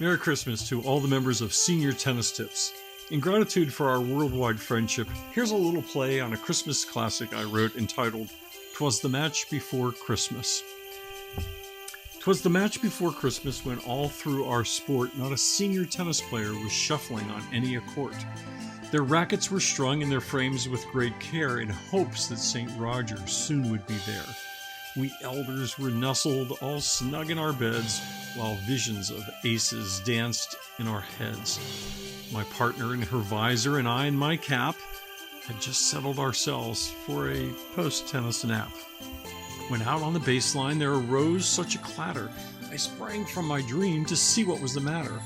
Merry Christmas to all the members of Senior Tennis Tips. In gratitude for our worldwide friendship, here's a little play on a Christmas classic I wrote entitled "'Twas the Match Before Christmas." 'Twas the match before Christmas when all through our sport not a senior tennis player was shuffling on any a court. Their rackets were strung in their frames with great care in hopes that St. Roger soon would be there. We elders were nestled all snug in our beds while visions of aces danced in our heads. My partner in her visor and I in my cap had just settled ourselves for a post-tennis nap. When out on the baseline there arose such a clatter, I sprang from my dream to see what was the matter.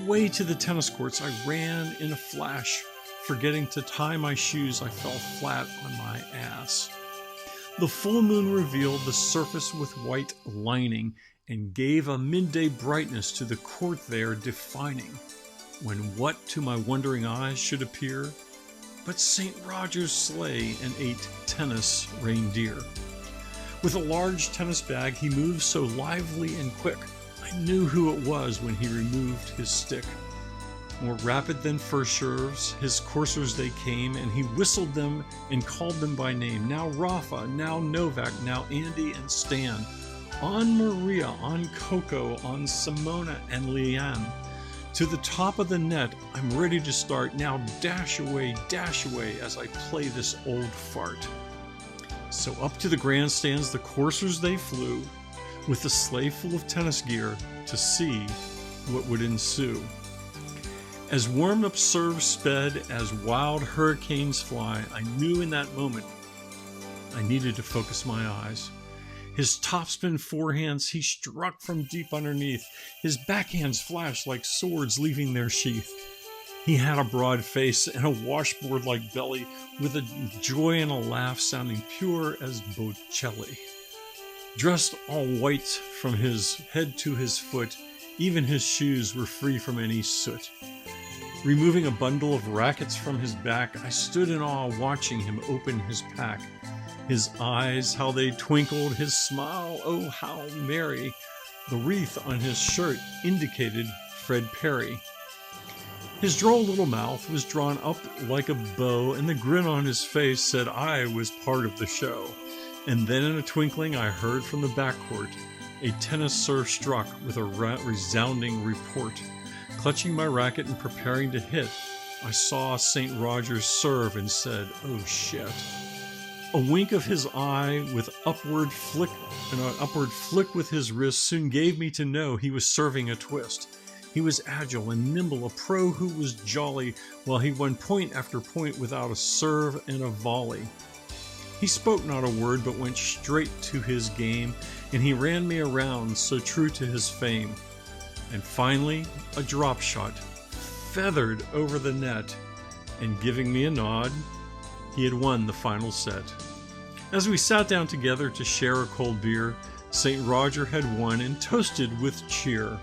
Away to the tennis courts I ran in a flash. Forgetting to tie my shoes, I fell flat on my ass. The full moon revealed the surface with white lining and gave a midday brightness to the court there defining, when what to my wondering eyes should appear but St. Roger's sleigh and 8 tennis reindeer. With a large tennis bag he moved so lively and quick, I knew who it was when he removed his stick. More rapid than first serves, his coursers they came, and he whistled them and called them by name. Now Rafa, now Novak, now Andy and Stan. On Maria, on Coco, on Simona and Leanne. To the top of the net, I'm ready to start. Now dash away as I play this old fart. So up to the grandstands the coursers they flew, with a sleigh full of tennis gear to see what would ensue. As warm-up serves sped, as wild hurricanes fly, I knew in that moment I needed to focus my eyes. His topspin forehands he struck from deep underneath. His backhands flashed like swords leaving their sheath. He had a broad face and a washboard-like belly, with a joy and a laugh sounding pure as Bocelli. Dressed all white from his head to his foot, even his shoes were free from any soot. Removing a bundle of rackets from his back, I stood in awe watching him open his pack. His eyes, how they twinkled, his smile, oh how merry. The wreath on his shirt indicated Fred Perry. His droll little mouth was drawn up like a bow, and the grin on his face said I was part of the show. And then in a twinkling I heard from the backcourt a tennis serve struck with a resounding report. Clutching my racket and preparing to hit, I saw St. Roger's serve and said, oh shit. A wink of his eye with upward flick with his wrist soon gave me to know he was serving a twist. He was agile and nimble, a pro who was jolly, while he won point after point without a serve and a volley. He spoke not a word, but went straight to his game, and he ran me around, so true to his fame. And finally, a drop shot feathered over the net, and giving me a nod, he had won the final set. As we sat down together to share a cold beer, St. Roger had won and toasted with cheer.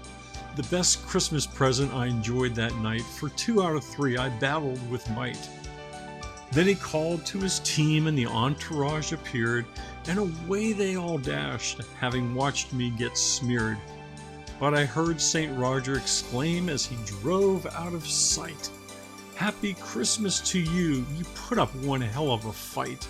The best Christmas present I enjoyed that night. For 2 out of 3 I battled with might. Then he called to his team and the entourage appeared, and away they all dashed, having watched me get smeared. But I heard St. Roger exclaim as he drove out of sight, "Happy Christmas to you, you put up one hell of a fight."